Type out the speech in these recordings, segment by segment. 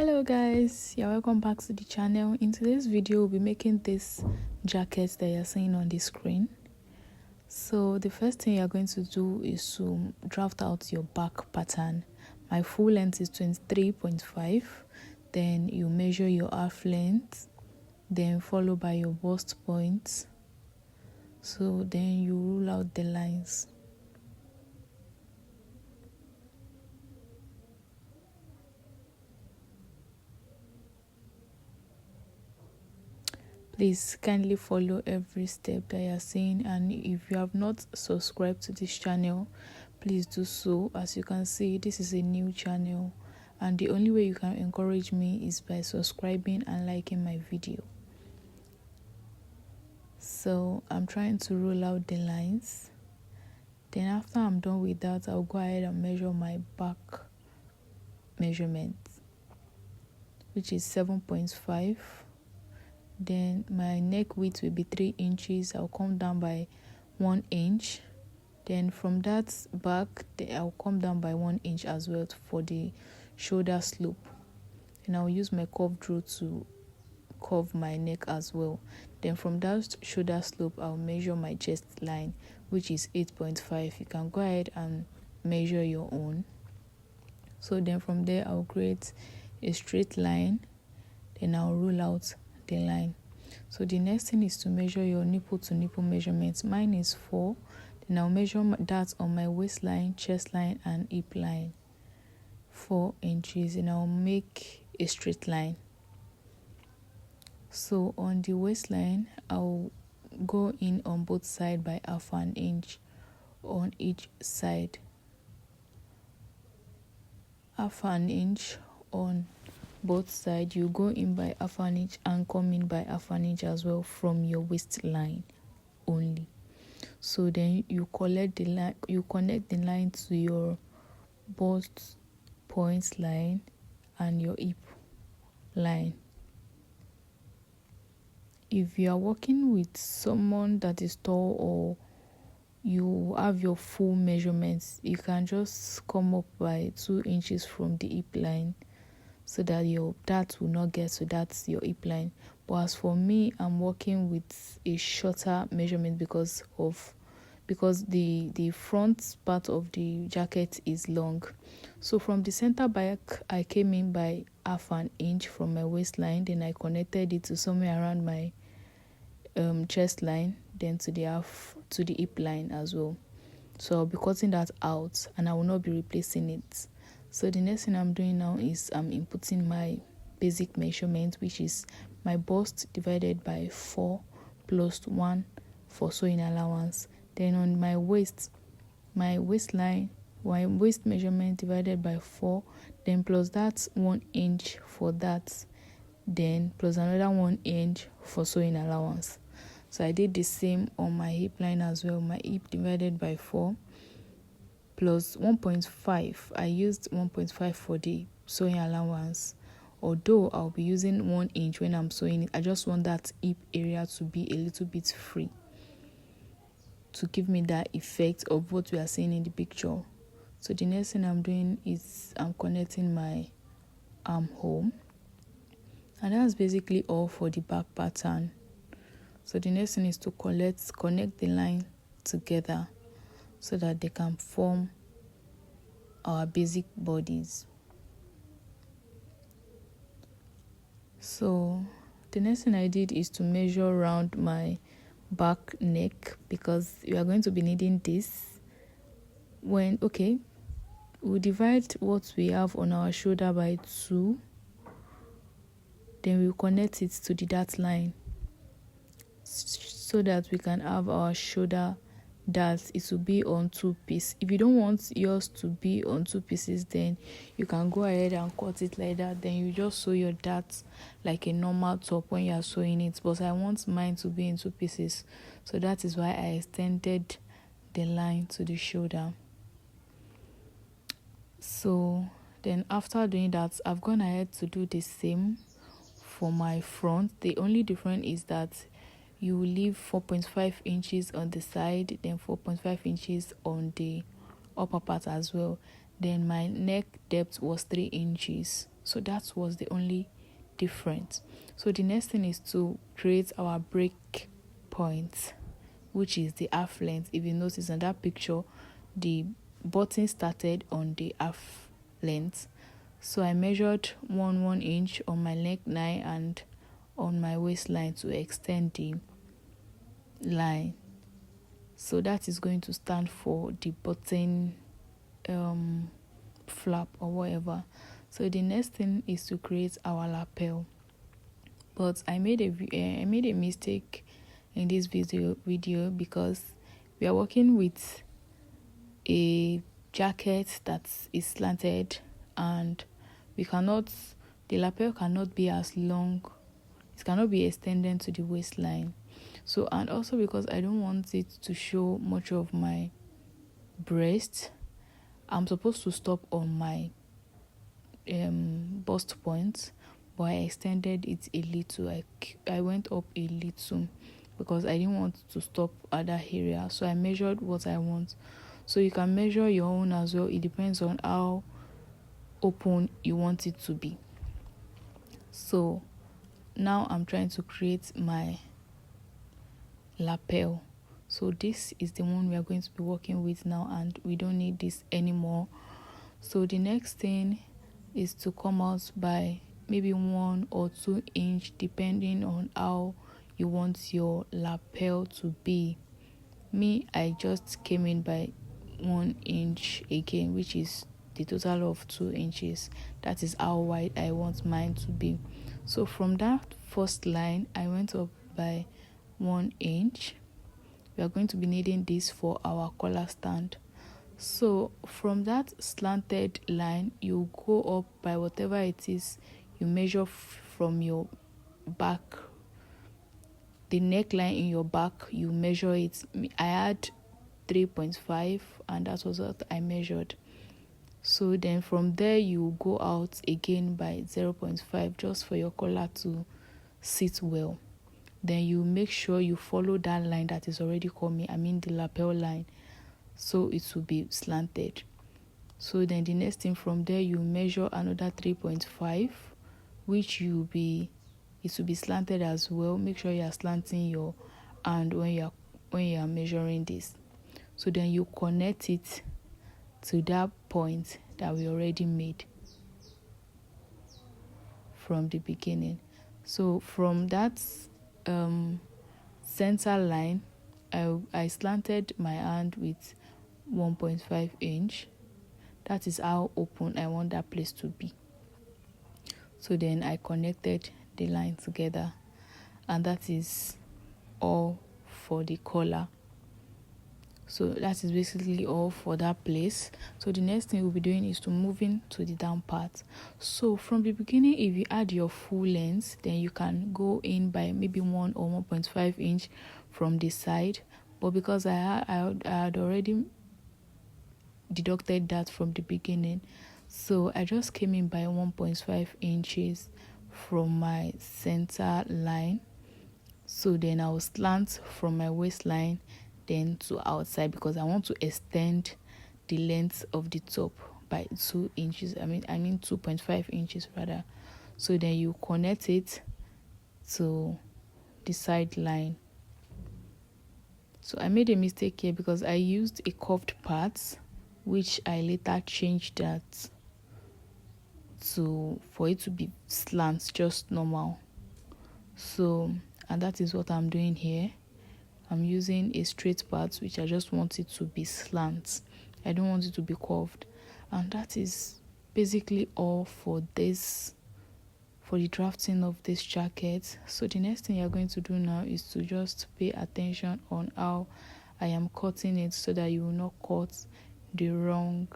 Hello guys, you're welcome back to the channel. In today's video we'll be making this jacket that you're seeing on the screen. So the first thing you're going to do is to draft out your back pattern. My full length is 23.5. Then you measure your half length, then followed by your bust point. So then you rule out the lines. Please kindly follow every step that you're seeing, and if you have not subscribed to this channel, please do so. As you can see, this is a new channel, and the only way you can encourage me is by subscribing and liking my video. So I'm trying to roll out the lines. Then after I'm done with that, I'll go ahead and measure my back measurement, which is 7.5. Then my neck width will be 3 inches. I'll come down by 1 inch. Then from that back, I'll come down by 1 inch as well for the shoulder slope. And I'll use my curve drill to curve my neck as well. Then from that shoulder slope, I'll measure my chest line, which is 8.5. You can go ahead and measure your own. So then from there, I'll create a straight line. Then I'll rule out the line. So the next thing is to measure your nipple to nipple measurements. Mine is 4. Then I'll measure that on my waistline, chest line, and hip line, 4 inches, and I'll make a straight line. So on the waistline, I'll go in on both sides by half an inch on each side, half an inch on both sides. You go in by half an inch and come in by half an inch as well from your waistline only. So then you connect the line to your bust point line and your hip line. If you are working with someone that is tall or you have your full measurements, you can just come up by 2 inches from the hip line, so that your dart will not get to that's your hip line. But as for me, I'm working with a shorter measurement because the front part of the jacket is long. So from the center back, I came in by half an inch from my waistline. Then I connected it to somewhere around my chest line, then to the hip line as well. So I'll be cutting that out, and I will not be replacing it. So the next thing I'm doing now is I'm inputting my basic measurement, which is my bust divided by 4 plus 1 for sewing allowance. Then on my waist measurement divided by 4, then plus that 1 inch for that, then plus another 1 inch for sewing allowance. So I did the same on my hip line as well. My hip divided by 4 plus 1.5. I used 1.5 for the sewing allowance, although I'll be using 1 inch when I'm sewing it. I just want that hip area to be a little bit free to give me that effect of what we are seeing in the picture. So the next thing I'm doing is I'm connecting my armhole, and that's basically all for the back pattern. So the next thing is to connect the line together so that they can form our basic bodies. So the next thing I did is to measure around my back neck, because we are going to be needing this we'll divide what we have on our shoulder by 2, then we'll connect it to the dart line so that we can have our shoulder dart. It will be on 2 pieces. If you don't want yours to be on 2 pieces, then you can go ahead and cut it like that. Then you just sew your dart like a normal top when you are sewing it. But I want mine to be in 2 pieces, so that is why I extended the line to the shoulder. So then after doing that, I've gone ahead to do the same for my front. The only difference is that you will leave 4.5 inches on the side, then 4.5 inches on the upper part as well. Then my neck depth was 3 inches. So that was the only difference. So the next thing is to create our break point, which is the half length. If you notice in that picture, the button started on the half length. So I measured 1 inch on my neckline and on my waistline to extend the line. So that is going to stand for the button flap or whatever. So the next thing is to create our lapel. But I made a mistake in this video because we are working with a jacket that is slanted, and the lapel cannot be as long, it cannot be extended to the waistline. So, and also because I don't want it to show much of my breast, I'm supposed to stop on my bust point, but I extended it a little. I went up a little because I didn't want to stop at that area. So I measured what I want. So you can measure your own as well. It depends on how open you want it to be. So now I'm trying to create my lapel. So this is the one we are going to be working with now, and we don't need this anymore. So the next thing is to come out by maybe 1 or 2 inch, depending on how you want your lapel to be. Me, I just came in by 1 inch again, which is the total of 2 inches. That is how wide I want mine to be. So from that first line, I went up by 1 inch. We are going to be needing this for our collar stand. So from that slanted line, you go up by whatever it is you measure from your back, the neckline in your back, you measure it. I had 3.5 and that was what I measured. So then from there you go out again by 0.5 just for your collar to sit well. Then you make sure you follow that line that is already coming, the lapel line, so it will be slanted. So then the next thing, from there you measure another 3.5, which it will be slanted as well. Make sure you are slanting your hand when you are measuring this. So then you connect it to that point that we already made from the beginning. So from that center line, I slanted my hand with 1.5 inch. That is how open I want that place to be. So then I connected the line together, and that is all for the collar. So that is basically all for that place. So the next thing we'll be doing is to move into the down part. So from the beginning, if you add your full length, then you can go in by maybe 1 or 1.5 inch from the side. But because I had already deducted that from the beginning, so I just came in by 1.5 inches from my center line. So then I will slant from my waistline then to outside, because I want to extend the length of the top by 2 inches. 2.5 inches rather. So then you connect it to the side line. So I made a mistake here because I used a curved part, which I later changed that for it to be slant, just normal. So, and that is what I'm doing here. I'm using a straight part, which I just want it to be slant. I don't want it to be curved. And that is basically all for this, for the drafting of this jacket. So the next thing you're going to do now is to just pay attention on how I am cutting it, so that you will not cut the wrong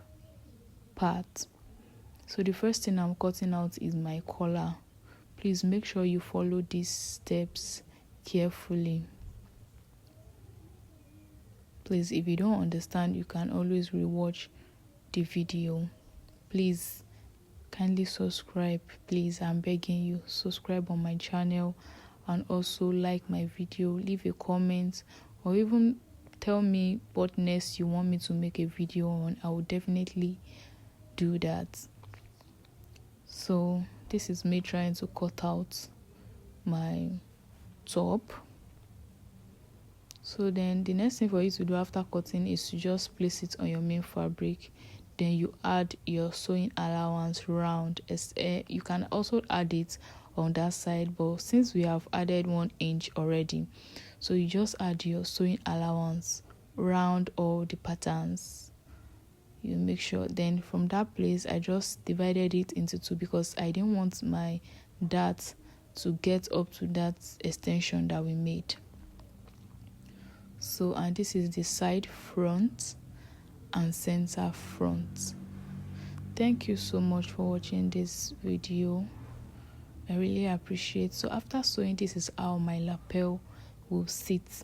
part. So the first thing I'm cutting out is my collar. Please make sure you follow these steps carefully. Please, if you don't understand, you can always rewatch the video. Please kindly subscribe. Please, I'm begging you, subscribe on my channel, and also like my video, leave a comment, or even tell me what next you want me to make a video on. I will definitely do that. So this is me trying to cut out my top. So then the next thing for you to do after cutting is to just place it on your main fabric. Then you add your sewing allowance round. You can also add it on that side, but since we have added 1 inch already, so you just add your sewing allowance round all the patterns. You make sure. Then from that place, I just divided it into 2 because I didn't want my dart to get up to that extension that we made. So, and this is the side front and center front. Thank you so much for watching this video. I really appreciate. So after sewing, this is how my lapel will sit,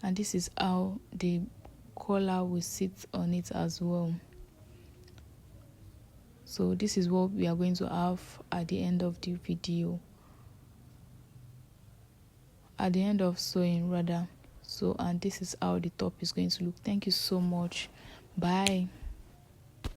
and this is how the collar will sit on it as well. So this is what we are going to have at the end of the video, at the end of sewing rather. So, and this is how the top is going to look. Thank you so much. Bye.